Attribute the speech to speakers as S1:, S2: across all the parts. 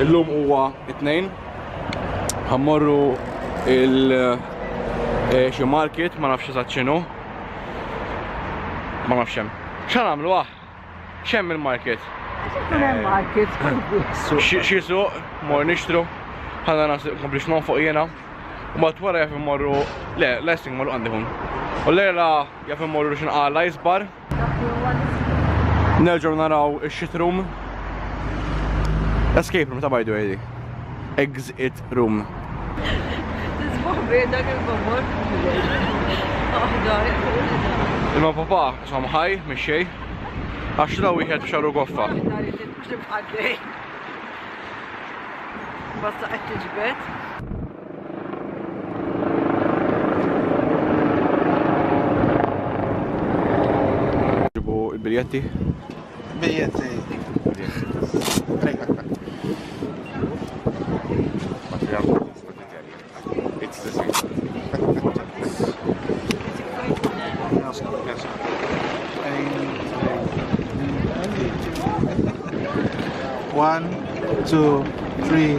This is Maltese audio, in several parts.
S1: Illum huwa it-tnejn ħammorru xi market ma nafx eżatt x'inhu. Ma nafx hemm. X'għan nagħmlu x'hemm il-market?
S2: Hemm market.
S1: Xi suq mor nixtru ħalla nkompli x'non fuq jiena. U mbagħad wara jaf immorru l-esting morru għandi hun. U lejla jaf immorru x'inqala jisbar. Nerġgħu naraw ix-shit room. Escape room ta' bajdu għedi. Exit room.
S2: Tisbuħ dak il-babor.
S1: Imma papa, som ħaj, mixxej. Għaxra wieħed b'xarru goffa.
S2: Basta qed tiġbed.
S1: Ġibu il-biljetti.
S3: Biljetti.
S1: It's the same.
S3: One, two, three,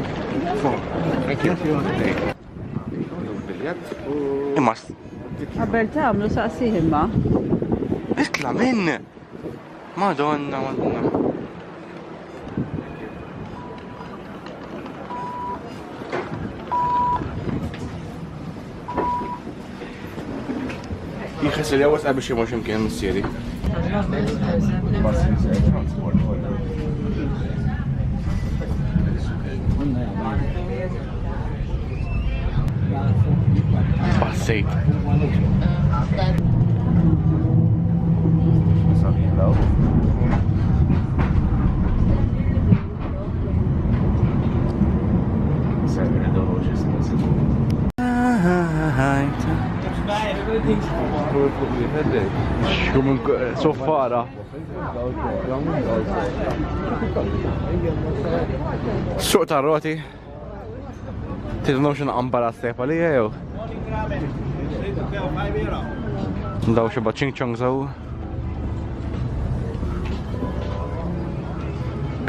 S3: four.
S1: Thank you. Imma.
S2: Qabel tagħmlu saqsih imma.
S1: Itla minn! Madonna, Madonna. Jħessi li għawas għabix jimux imkien s-sieri. Bassejt. Soffara. Suq ta' roti. Tidnux naqambara s-sepa li jew. Ndaw xi baċċing ċong zaw.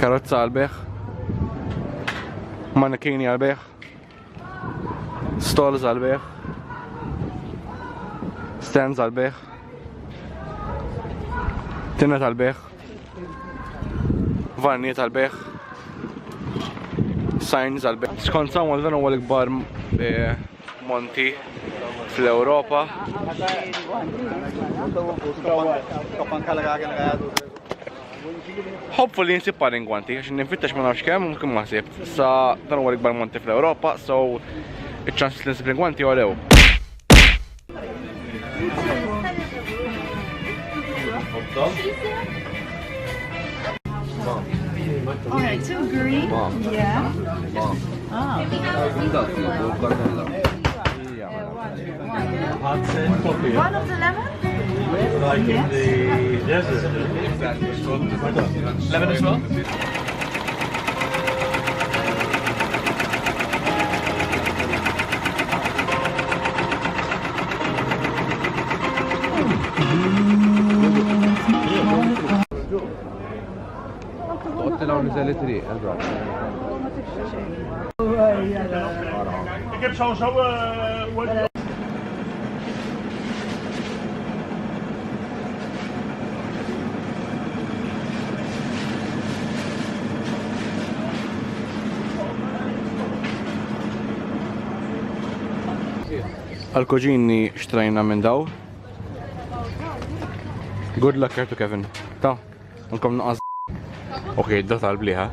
S1: Karozza għal-beħ. Manekini għal-beħ. Stalls għal-beħ. Stands għal-beħ. Tinnet għal-beħ. Varniet għal-beħ. Signs għal-beħ. Skont samu dan huwa l-ikbar monti fl-Ewropa. Hopefully nsib paringwanti, għax ninfittax ma nafx kemm mumkin ma nsib. Sa dan huwa l-ikbar monti fl-Ewropa, so iċ-ċans li nsib lingwanti għalew.
S2: Alright, two green. Yeah. One of the lemon?
S4: Like in the desert. Lemon as well? Ik heb sowieso
S1: Għal-koġini xtrajna minn daw. Good luck here to Kevin. Ta, nkom naqas. Ok, da tal-bliħa.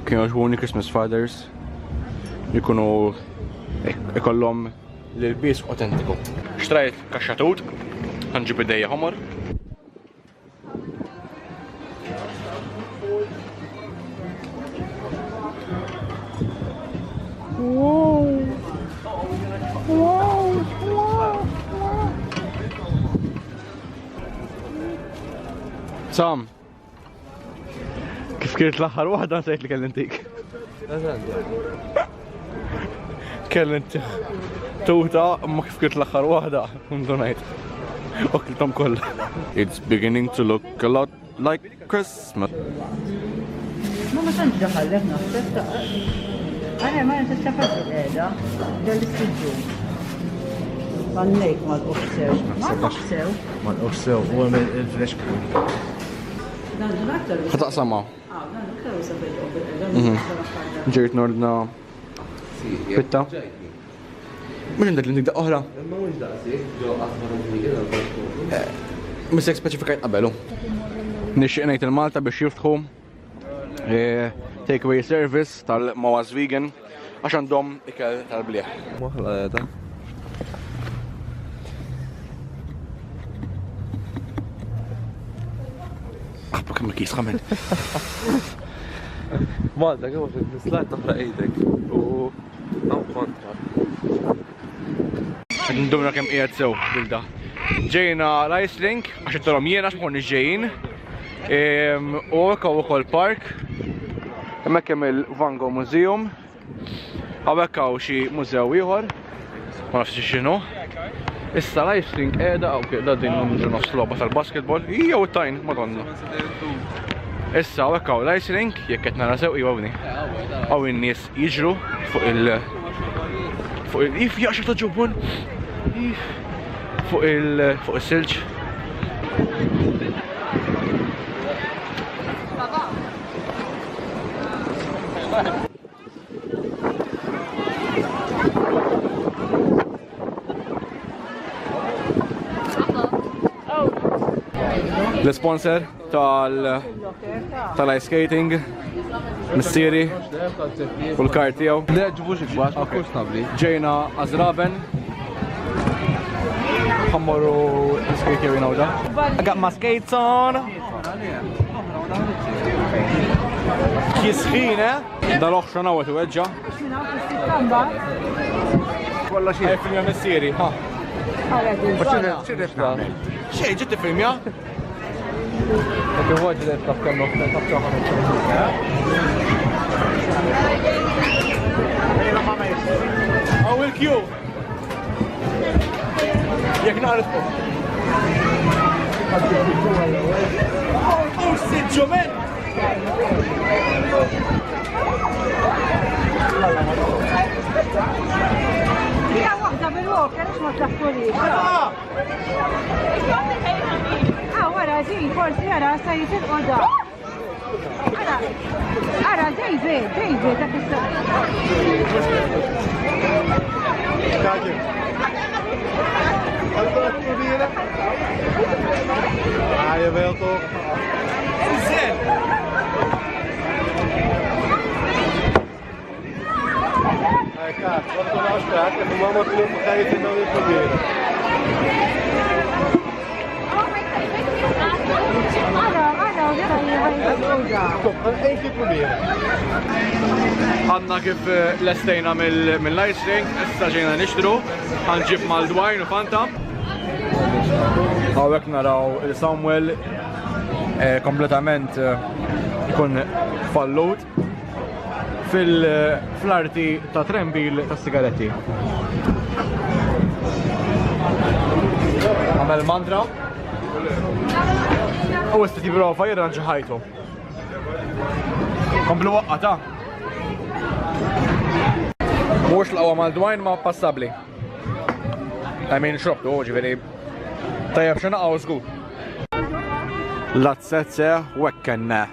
S1: Kienu ġbuni Christmas fathers. Jikunu ikollhom l-bis autentiku. Xtrajt kaxxatut, ħanġib id-dejja ħomor. Wow! Sam, kif kienet l-aħħar waħda nsejt li kellintik. Kellintik tuta, ma kif kienet l-aħħar waħda, kuntu ngħid. Okltom kollha. It's beginning to look a lot like Christmas.
S2: Ma tantx daħallek naħseb ta' Għana ma jintax ċafat bil-għeda, dal-istudju. Għannejk mal-uħsew. Mal-uħsew.
S3: Mal-uħsew, u għamil il-fresh cream.
S2: Dan l-aktar.
S1: ħataqsama.
S2: Dan l-aktar u sabbeġu bil-għeda.
S1: Ġejt nordna pitta. Mux għandek li nigdaq oħra. Misek speċifikajt qabelu. Nixxiq ngħid il-Malta biex jiftħu takeaway service tal-Mhux vegan għax għandhom ikel tal-blieħ.
S5: Moħla jeda.
S1: Aħba kemm kis xamen.
S5: Malta kemm nislajt taħra ejdek u għaw kontra.
S1: Ndumna kemm qiegħed sew bilda. Ġejna l-Icelink għax ittorhom jiena x'morni ġejjin. U hekk ukoll park. Hemmhekk hemm il-Van Gogh Museum. Hawnhekk hawn xi mużew ieħor. Ma nafx x'inhu. Issa l-Icelink qiegħda hawn qiegħda din nofs logħba tal-basketball. Hija u t-tajn, Madonna. Issa hawnhekk hawn l-Icelink jekk qed nara sew iwawni. Hawn in-nies jiġru fuq il- jaqxa ta' ġubbun. Fuq il-silġ. L-sponsor tal-ice skating, missieri u l-kart tiegħu.
S5: Le ġibux ikbar, ma kux nabli.
S1: Ġejna Azraben. Ħammorru l-skate jew jinawda. I got my skates on. Kisħin, dal-oħra nawet u weġġa. Kolla xie. Filmja missieri, ha. Xej, ġitti filmja?
S5: Dak il-ħoġi li taf kemm noħna taf kemm
S1: Aw il-kju. Jek naħritku. Oh, sidġu men!
S2: Hija waħda bil-walker, għax ma tlaħħulix. Wara, din, forsi għara, sa jitilqoda. Għara, David, dak is-sar.
S3: Je wil toch? Kijk, wat ik een afspraak en mijn mama wil vergeten en dan weer proberen. Kom, gaan één keer proberen.
S1: Għanna kif l-estejna mill-Icelink, issa ġejna nixtru, għanġib mal-dwajn u fanta. Għawek naraw il-Samuel kompletament ikun fallut fil-arti ta' trembil ta' sigaretti. Għamel mantra. U isti tiprofa jirranġi ħajtu. Komplu waqqa ta' Mhux l-qwa mal-dwajn ma' passabli. I mean, xrobtu, ġiviri. Tajab xena għaw zgur. Lazzezze wekkenna.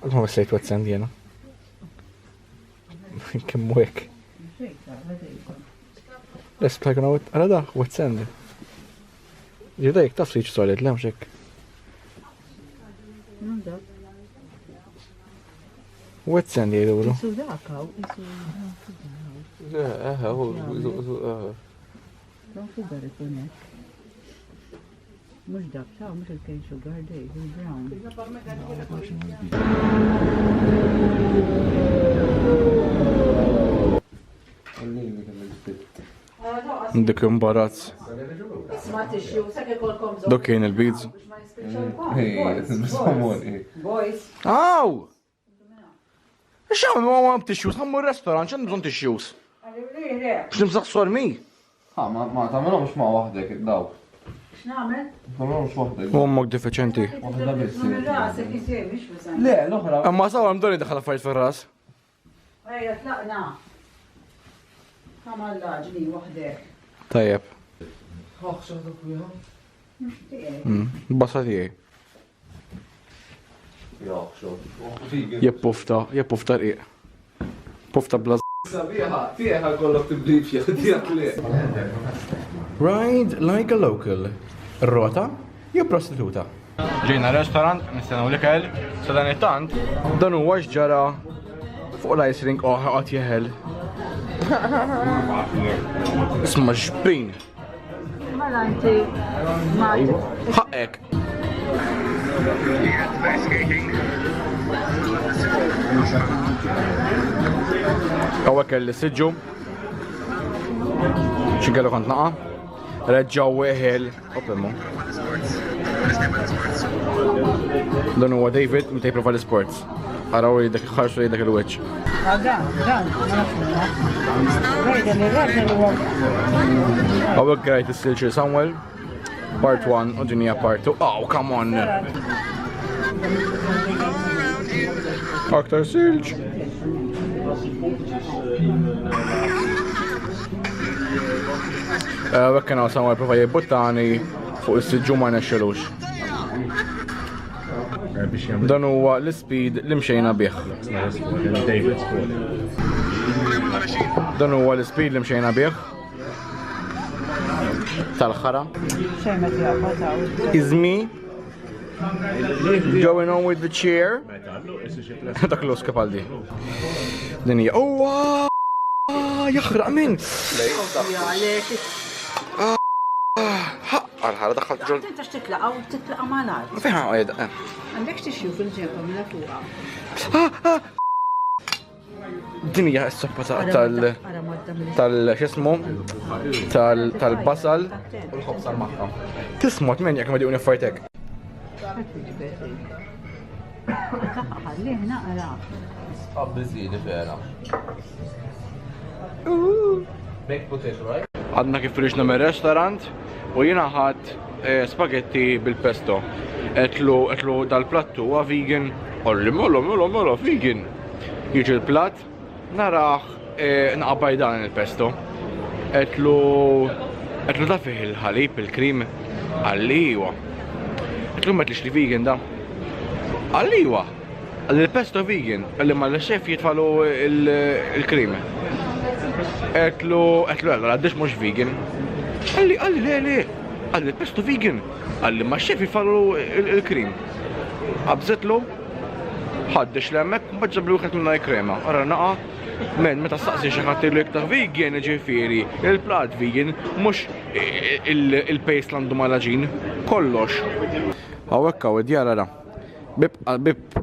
S1: Ma wissejt watsend jena. Kemm hekk. Les plajkuna għara da, watsend. Jidajk taf liċ solet, le mxek. Watsend jgħidulu.
S2: Isu dakaw, isu. Don sugar ikunek. Mux dak, ta' mux il-kejn sugar dej, il-brown.
S1: Dik imbarazz. Dok kien il-bidz. Aw! Xaw, ma b'tixjus, għammu il-restaurant, ċan bżon tixjus. Bix nimsaqsor mi?
S5: Ma tamilhomx ma' waħdek id-daw.
S2: X'nagħmel?
S5: Tamilhomx waħdek.
S1: Ummok defiċenti.
S5: Waħda biss.
S2: Rasek jisir, mux
S5: Le, l-oħra.
S1: Amma sawar mdoni daħal affarijiet fil-ras.
S2: Ejja, tlaqna. Kamalla ġni waħdek.
S1: Tajjeb.
S5: Ħaxħa dak wieħa.
S2: Mux tiegħek.
S1: Basa tiegħi. Jeppufta rqiq. Pufta bla
S5: Sabiħa, tieħa kollok tibdifja, tijak li.
S1: Ride like a local. Rota jew prostituta. Ġejna restaurant, nistennew l-ikel, sa dan it-tant, dan huwa x'ġara fuq l-ice rink qatt jeħel. Isma' xbin.
S2: Malanti,
S1: Ħaqek. Għawek kelli siġġu. Xikellu kont naqa. Reġġaw weħel. Opemmu. Dan huwa David, meta jipprova l-sports. Araw li dak ħarsu li dak il-wiċċ. Għawek grajt il-silġi Samuel. Part 1 u dinja part 2. Oh, come on! Aktar silġ. Wekkena Samuel prova jibbuttani fuq is-siġġu ma nexxelux. Dan huwa l-speed li mxejna bih. Dan huwa l-speed li mxejna bih. Tal-ħara. Is me going on with the chair. Dak l-oska paldi. Dinja. Oh, jaħraq minn. Għal-ħara daħħalt ġol.
S2: Tintax titlaqa u titlaqa malar.
S1: Fejn għajda?
S2: Għandekx tixju fil-ġempa minna fuqa.
S1: Dinja s-soppa tal-xesmu, tal-basal u l-ħobsa l-maħħa. Tismot minn jek ma diquni fajtek.
S2: Ħallih naqra.
S5: Qabbi zidi fera. Baked potato, right?
S1: Għadna kif riġna me restaurant u jina ħadd spaghetti bil-pesto. Etlu dal-plattu huwa vegan. Olli mela vegan. Jiġi l-platt, naraħ naqabaj dan il-pesto. Etlu da fih il-ħalib, il-krim, għalliwa. Etlu metlix li vegan da. Għalliwa. Għalli-pesto vegan, għalli ma l-xef jitfalu il-krim. Etlu għaddix mux vegan. Għalli, le, għalli-pesto vegan. Għalli ma l-xef jitfalu il-krim. Għabżetlu, ħaddix l-emmek, bħadġablu għet minna krema. Għara naqa, meta staqsi xaħat il-iktar vegan ġifiri, il-plat vegan, mux il-paste landu malaġin, kollox. Għawekka u djara bib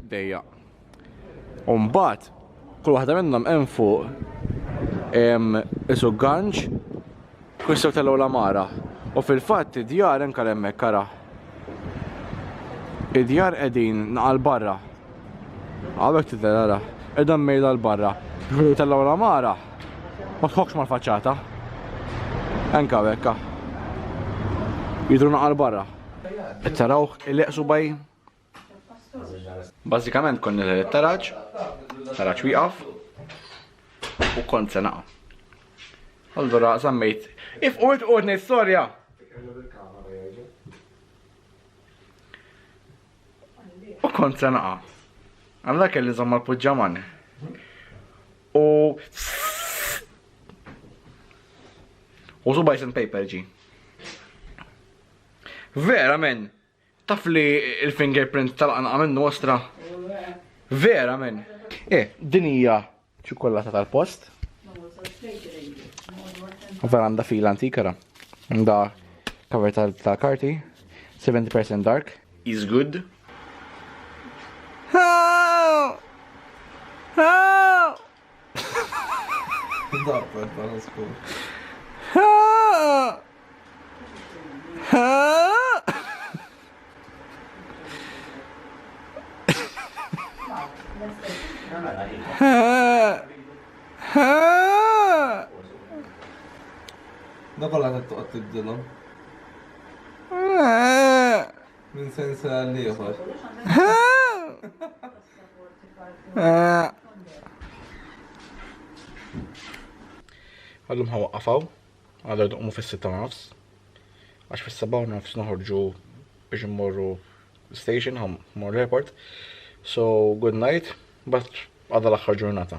S1: dejja. Umbat, kull waħda minnhom hemm fuq isu ganġ, kwissew tal-ewla mara. U fil-fatt id-djar hemm hemmhekk kara. Id-djar qegħdin naqal barra. Għawek t-dara, id-dam mejda l-barra. Tal-ewla mara, ma tħokx mal-faċċata. Enka wekka. Jidru naqal barra. It-tarawħ il-leqsu baj. Bazzikament konni l-taraġ wieqaf u kont se naqa. Allura zammejt If qort qort storja. U kont se naqa. Għalla kelli żomma l-puġġaman. U subajs and paper ġi. Vera men. Taf li il-fingerprint tal-qanqa minnu ostra. Vera men. Din hija ċokolata tal-post. Vera għandha fila antikara. Għandha cover tal-karti. 70% dark. Is good.
S5: Dapper tal-skur. Da kolla nettoqgħod tibdilhom. Min sensa għal ieħor.
S1: Għallum ħawaqqafaw, għadda jduqmu fis-6:30. Għax fis-7:30 noħorġu biex immorru station, morru airport. So, good night, but għadda l-axħar ġurnata.